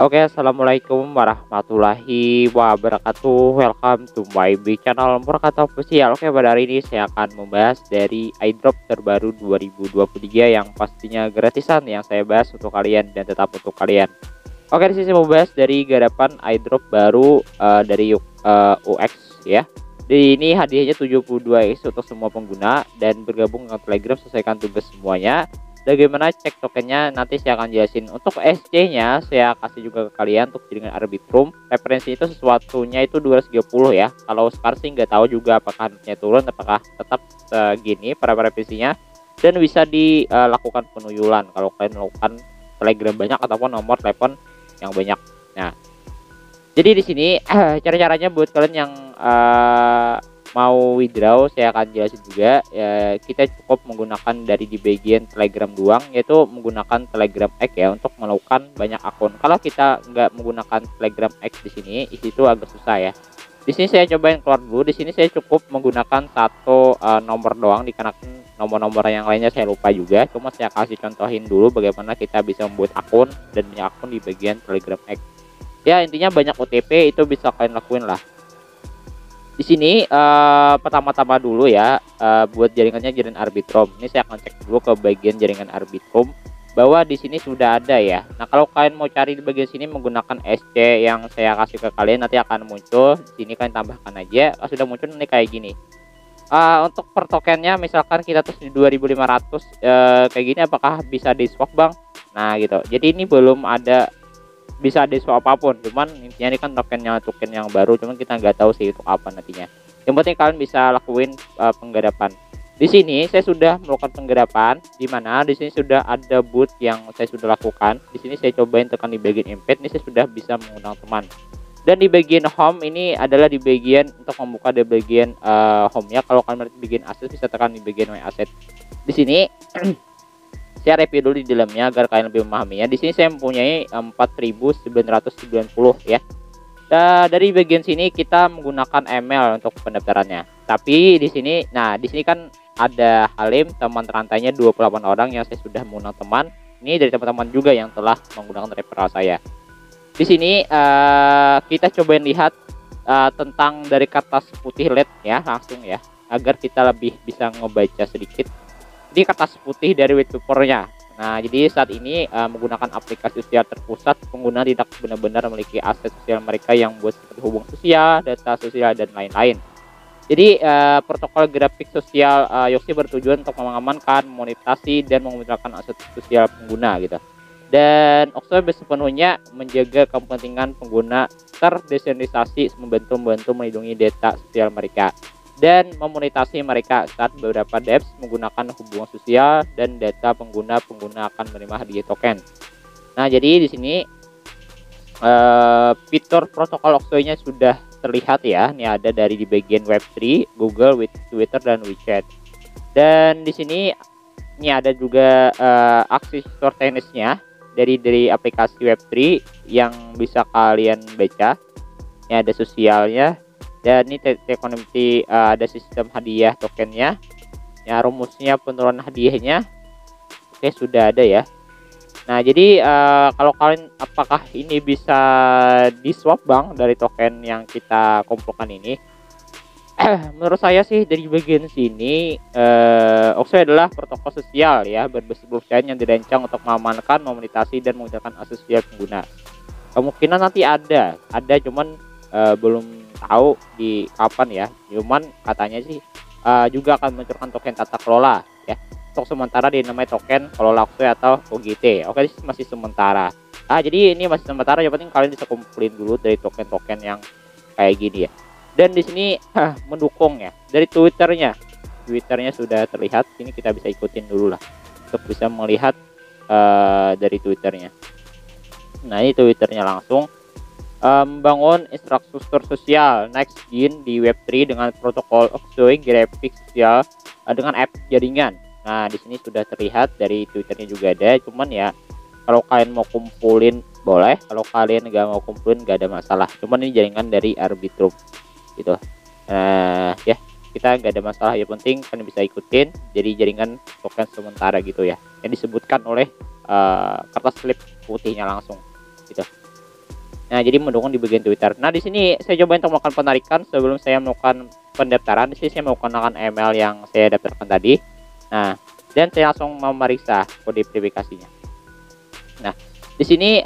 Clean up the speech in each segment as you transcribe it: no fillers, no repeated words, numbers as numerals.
Oke, assalamualaikum warahmatullahi wabarakatuh. Welcome to my big channel Murakato Official. Oke, pada hari ini saya akan membahas dari iDrop terbaru 2023 yang pastinya gratisan yang saya bahas untuk kalian dan tetap untuk kalian. Oke, di sini saya membahas dari garapan iDrop baru dari UX ya. Di ini hadiahnya 72x untuk semua pengguna dan bergabung dengan Telegram selesaikan tugas semuanya. Bagaimana cek tokennya nanti saya akan jelasin. Untuk SC-nya saya kasih juga ke kalian untuk jaringan Arbitrum. Referensi itu sesuatunya itu 230 ya. Kalau sekarang sih nggak tahu juga apakah harganya turun, apakah tetap segini referensinya. Dan bisa dilakukan penuyulan kalau kalian melakukan Telegram banyak ataupun nomor telepon yang banyak. Nah, jadi di sini cara-caranya buat kalian yang mau withdraw saya akan jelasin juga ya. Kita cukup menggunakan dari di bagian Telegram doang, yaitu menggunakan Telegram X ya untuk melakukan banyak akun. Kalau kita nggak menggunakan Telegram X di sini itu agak susah ya. Di sini saya cobain keluar dulu. Di sini saya cukup menggunakan satu nomor doang, dikarenakan nomor-nomor yang lainnya saya lupa juga. Cuma saya kasih contohin dulu bagaimana kita bisa membuat akun dan banyak akun di bagian Telegram X. Ya intinya banyak OTP itu bisa kalian lakuin lah. Di sini pertama-tama dulu ya buat jaringannya jaringan Arbitrum. Ini saya akan cek dulu ke bagian jaringan Arbitrum bahwa di sini sudah ada ya. Nah, kalau kalian mau cari di bagian sini menggunakan SC yang saya kasih ke kalian nanti akan muncul. Di sini kalian tambahkan aja. Sudah muncul nanti kayak gini. Untuk per tokennya misalkan kita terus di 2500 kayak gini, apakah bisa di swap Bang? Nah, gitu. Jadi ini belum ada bisa di swap apapun, cuman intinya ini kan token yang baru, cuman kita nggak tahu sih itu apa nantinya. Yang penting kalian bisa lakuin penggarapan. Di sini saya sudah melakukan penggarapan, di mana di sini sudah ada boot yang saya sudah lakukan. Di sini saya cobain tekan di bagian invite, ini saya sudah bisa mengundang teman. Dan di bagian home ini adalah di bagian untuk membuka di bagian home ya. Kalau kalian di bagian aset bisa tekan di bagian my asset. Di sini saya review dulu di dalamnya agar kalian lebih memahaminya. Di sini saya mempunyai 4990 ya. Dari bagian sini kita menggunakan email untuk pendaftarannya. Tapi di sini, nah di sini kan ada Halim, teman terantainya 28 orang yang saya sudah mengundang teman. Ini dari teman-teman juga yang telah menggunakan referral saya. Di sini kita cobain lihat tentang dari kertas putih LED ya, langsung ya, agar kita lebih bisa ngebaca sedikit. Ini kertas putih dari white papernya. Nah, jadi saat ini menggunakan aplikasi sosial terpusat, pengguna tidak benar-benar memiliki aset sosial mereka yang buat seperti hubungan sosial, data sosial, dan lain-lain. Jadi protokol grafik sosial Yoxi bertujuan untuk mengamankan, monetasi, dan memunculkan aset sosial pengguna gitu. Dan Oxo sepenuhnya menjaga kepentingan pengguna terdesentralisasi, membantu melindungi data sosial mereka dan memonetasi mereka saat beberapa devs menggunakan hubungan sosial dan data pengguna akan menerima hadiah token. Nah, jadi di sini fitur protokol Oxo-nya sudah terlihat ya. Ini ada dari di bagian Web3, Google, Twitter, dan WeChat. Dan di sini ini ada juga aksi store tennisnya dari aplikasi Web3 yang bisa kalian baca. Ini ada sosialnya. Dan ini Community ada sistem hadiah tokennya ya, rumusnya penurunan hadiahnya oke sudah ada ya. Nah, jadi kalau kalian apakah ini bisa di swap Bang dari token yang kita kumpulkan ini? Menurut saya sih dari bagian sini Oxo adalah protokol sosial ya berbasis blockchain yang dirancang untuk mengamankan, memonetasi, dan menggunakan akses sosial pengguna. Kemungkinan nanti ada cuman belum tahu di kapan ya. Cuman katanya sih juga akan meluncurkan token tata kelola ya. Untuk sementara dinamai token kelola Oxo atau OGT. Oke, ini masih sementara. Jadi ini masih sementara, yang penting kalian bisa kumpulin dulu dari token-token yang kayak gini ya. Dan di sini mendukung ya dari Twitternya sudah terlihat. Ini kita bisa ikutin dulu lah untuk bisa melihat dari Twitternya. Nah, ini Twitternya langsung. Membangun infrastruktur sosial next gen di Web3 dengan protokol Oxo grafik sosial dengan app jaringan. Nah, di sini sudah terlihat dari Twitternya juga ada. Cuman ya kalau kalian mau kumpulin boleh, kalau kalian nggak mau kumpulin nggak ada masalah. Cuman ini jaringan dari Arbitrum gitu. Ya kita nggak ada masalah, yang penting kalian bisa ikutin jadi jaringan token sementara gitu ya, yang disebutkan oleh kertas slip putihnya langsung gitu. Nah, jadi mendukung di bagian Twitter. Nah, di sini saya coba untuk melakukan penarikan. Sebelum saya melakukan pendaftaran, di sini saya menggunakan email yang saya daftarkan tadi. Nah, dan saya langsung memeriksa kode verifikasinya. Nah, di sini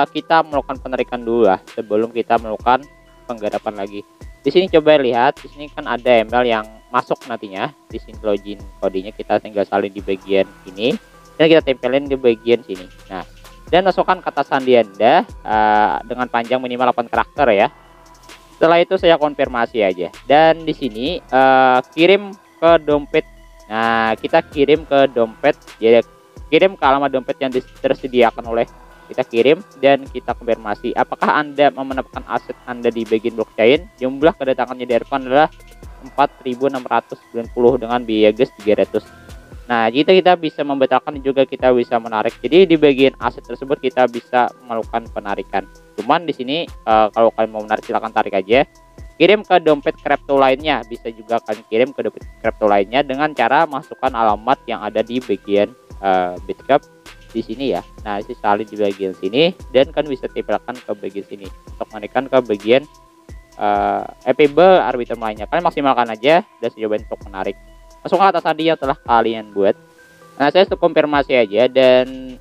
kita melakukan penarikan dulu lah sebelum kita melakukan penggarapan lagi. Di sini coba lihat, di sini kan ada email yang masuk nantinya. Di sini login kodenya kita tinggal salin di bagian ini dan kita tempelin di bagian sini. Nah, dan masukkan kata sandi Anda dengan panjang minimal 8 karakter ya. Setelah itu saya konfirmasi aja. Dan di sini kirim ke dompet. Nah, kita kirim ke dompet, jadi kirim ke alamat dompet yang tersediakan oleh kita kirim dan kita konfirmasi apakah Anda menempatkan aset Anda di bagian blockchain. Jumlah kedatangannya dari depan adalah 4.690 dengan biaya gas 300. Nah, jika kita bisa membatalkan juga kita bisa menarik. Jadi di bagian aset tersebut kita bisa melakukan penarikan. Cuman di sini kalau kalian mau menarik silahkan tarik aja. Kirim ke dompet kripto lainnya, bisa juga kalian kirim ke dompet kripto lainnya dengan cara masukkan alamat yang ada di bagian Bitcup di sini ya. Nah, ini salin di bagian sini dan kan bisa tempelkan ke bagian sini untuk menarikan ke bagian Epable Arbitrum lainnya. Kalian maksimalkan aja dan coba untuk menarik. Masukkan kata sandi yang telah kalian buat. Nah, saya untuk konfirmasi aja dan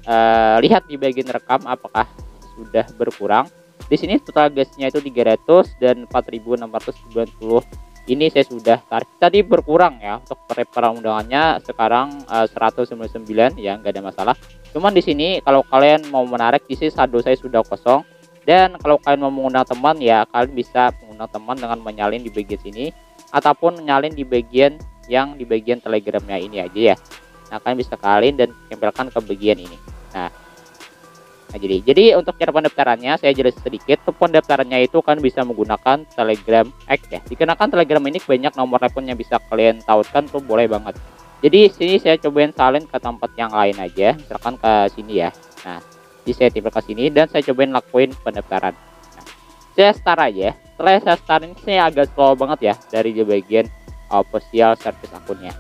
lihat di bagian rekam apakah sudah berkurang. Di sini total gasnya itu 300 dan 4.690. Ini saya sudah tarik. Tadi berkurang ya untuk perundangannya sekarang 199 ya, nggak ada masalah. Cuman di sini kalau kalian mau menarik di sini saldo saya sudah kosong. Dan kalau kalian mau mengundang teman ya kalian bisa mengundang teman dengan menyalin di bagian sini ataupun menyalin di bagian yang di bagian telegramnya ini aja ya. Nah, kalian bisa kalian dan tempelkan ke bagian ini. Nah, jadi untuk cara pendaftarannya saya jelas sedikit. Untuk pendaftarannya itu kan bisa menggunakan Telegram X ya. Dikenakan Telegram ini banyak nomor telepon yang bisa kalian tautkan tuh boleh banget. Jadi sini saya cobain salin ke tempat yang lain aja, misalkan ke sini ya. Nah, jadi saya tempel ke sini dan saya cobain lakuin pendaftaran. Nah, saya start aja. Setelah saya start ini saya agak slow banget ya dari di bagian official service akunnya.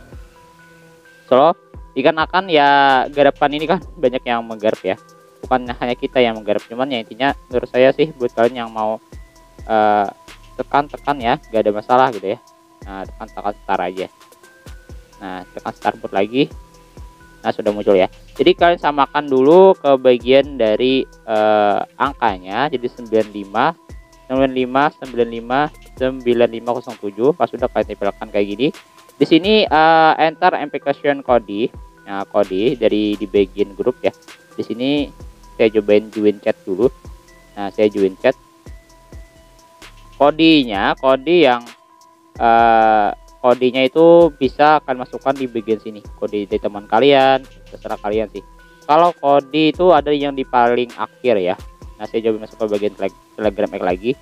So, dikarenakan ya garapan ini kan banyak yang menggarap ya. Bukan hanya kita yang menggarap, cuman ya intinya menurut saya sih buat kalian yang mau tekan-tekan ya, gak ada masalah gitu ya. Nah, tekan start aja. Nah, tekan start boot lagi. Nah, sudah muncul ya. Jadi kalian samakan dulu ke bagian dari angkanya jadi 95 9507. Pas sudah kalian tempelkan kayak gini. Di sini enter application kode. Nah, kode dari di bagian grup ya. Di sini saya cobain join chat dulu. Nah, saya join chat. Kodenya, kodenya itu bisa akan masukkan di bagian sini. Kode dari teman kalian, terserah kalian sih. Kalau kode itu ada yang di paling akhir ya. Nah, saya coba masuk ke bagian Telegram X lagi.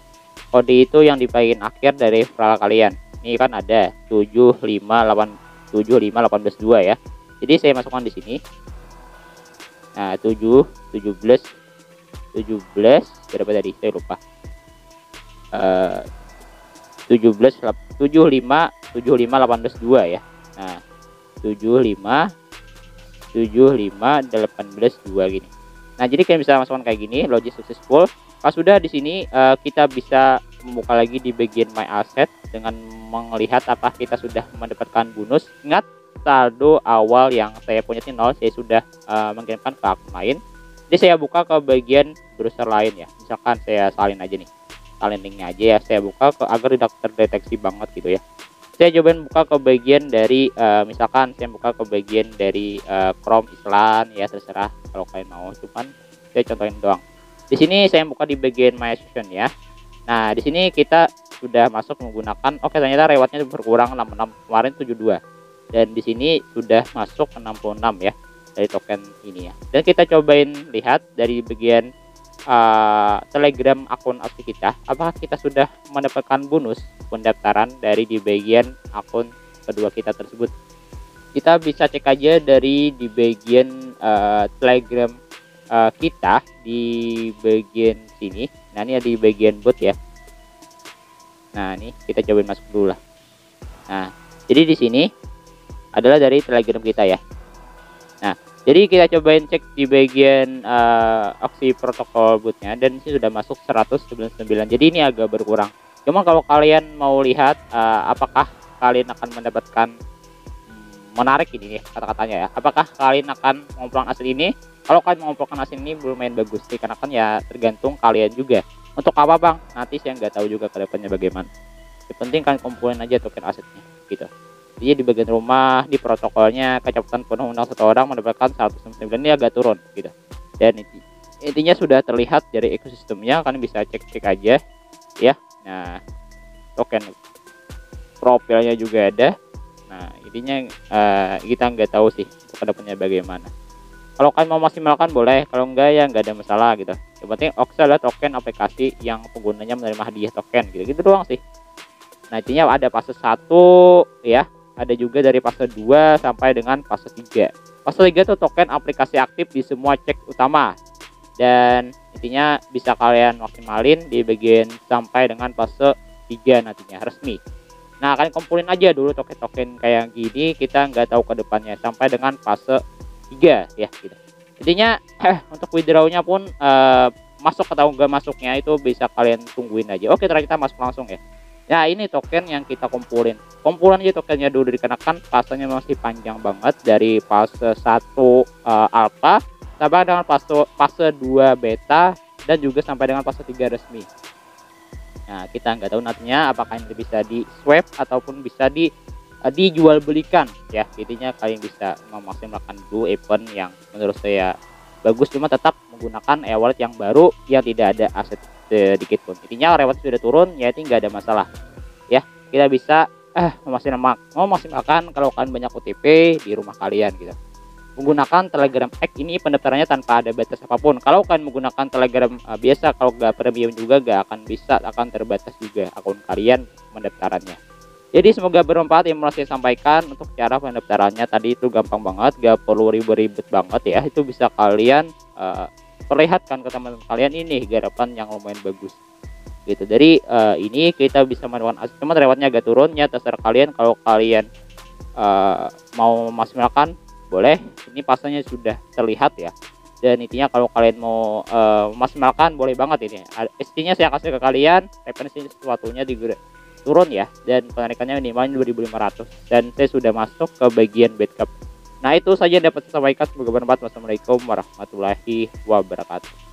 Kode itu yang di bagian akhir dari file kalian. Ini kan ada 75872 ya. Jadi saya masukkan di sini. Nah, 17 berapa tadi? Saya lupa. 75812 ya. Nah, 7575812 gini. Nah, jadi kalian bisa masukkan kayak gini, login successful. Pas sudah di sini kita bisa membuka lagi di bagian my asset dengan melihat apa kita sudah mendapatkan bonus. Ingat saldo awal yang saya punya 0, saya sudah mengirimkan ke akun lain. Jadi saya buka ke bagian browser lain ya. Misalkan saya salin aja nih. Salin linknya aja ya, saya buka ke agar tidak terdeteksi banget gitu ya. Saya cobain buka ke bagian dari misalkan saya buka ke bagian dari Chrome Island ya, terserah kalau kalian mau, cuman saya contohin doang. Di sini saya buka di bagian my session ya. Nah, di sini kita sudah masuk menggunakan ternyata rewardnya berkurang 66, kemarin 72. Dan di sini sudah masuk 66 ya dari token ini ya. Dan kita cobain lihat dari bagian Telegram akun asli kita, apakah kita sudah mendapatkan bonus pendaftaran dari di bagian akun kedua kita tersebut. Kita bisa cek aja dari di bagian Telegram kita di bagian sini. Nah, ini ada di bagian bot ya. Nah, ini kita cobain masuk dulu lah. Nah, jadi di sini adalah dari Telegram kita ya. Nah, Jadi kita cobain cek di bagian opsi protokol bootnya, dan ini sudah masuk 199. Jadi ini agak berkurang. Cuma kalau kalian mau lihat apakah kalian akan mendapatkan menarik ini nih kata-katanya ya. Apakah kalian akan mengumpulkan aset ini? Kalau kalian mengumpulkan aset ini lumayan bagus sih, karena kan ya tergantung kalian juga. Untuk apa bang? Nanti saya nggak tahu juga kedepannya bagaimana. Yang penting kalian kumpulin aja token asetnya gitu. Jadi di bagian rumah, di protokolnya kecepatan penuh undang satu orang mendapatkan 199, ini agak turun gitu. Dan intinya sudah terlihat dari ekosistemnya, kalian bisa cek-cek aja ya. Nah, token profilnya juga ada. Nah, intinya kita nggak tahu sih kedepannya bagaimana. Kalau kalian mau maksimalkan boleh, kalau enggak ya nggak ada masalah gitu. Yang penting Ox adalah token aplikasi yang penggunanya menerima hadiah token gitu doang sih. Nah, intinya ada fase 1 ya, ada juga dari fase 2 sampai dengan fase 3. Fase 3 itu token aplikasi aktif di semua cek utama. Dan intinya bisa kalian maksimalin di bagian sampai dengan fase 3 nantinya resmi. Nah, kalian kumpulin aja dulu token-token kayak gini, kita nggak tahu ke depannya sampai dengan fase 3 ya gitu. Intinya untuk withdrawnya pun masuk atau enggak masuknya itu bisa kalian tungguin aja. Oke, terakhir kita masuk langsung ya. Ya, ini token yang kita kumpulin. Kumpulan aja tokennya dulu, dikenakan fasenya masih panjang banget dari fase 1 alpha sampai dengan fase 2 beta dan juga sampai dengan fase 3 resmi. Nah, kita nggak tahu nantinya apakah ini bisa di swap ataupun bisa dijual belikan ya. Intinya kalian bisa memaksimalkan dulu event yang menurut saya bagus, cuma tetap menggunakan e-wallet yang baru yang tidak ada aset sedikit pun. Intinya reward sudah turun ya, itu nggak ada masalah ya. Kita bisa memaksimalkan kalau kalian banyak OTP di rumah kalian gitu. Menggunakan Telegram X ini pendaftarannya tanpa ada batas apapun. Kalau kalian menggunakan Telegram biasa, kalau nggak premium juga nggak akan terbatas juga akun kalian pendaftarannya. Jadi semoga bermanfaat yang mau saya sampaikan. Untuk cara pendaftarannya tadi itu gampang banget, gak perlu ribet-ribet banget ya. Itu bisa kalian perlihatkan ke teman-teman kalian, ini garapan yang lumayan bagus gitu. Dari ini kita bisa mendapatkan aset, cuma rewardnya agak turun ya, terserah kalian. Kalau kalian mau memaksimalkan boleh, ini pasanya sudah terlihat ya. Dan intinya kalau kalian mau memaksimalkan boleh banget ini. Istinya saya kasih ke kalian referensi sesuatunya di turun ya, dan penarikannya minimal 2.500, dan saya sudah masuk ke bagian backup. Nah, itu saja dapat saya sampaikan, semoga bermanfaat. Wassalamualaikum warahmatullahi wabarakatuh.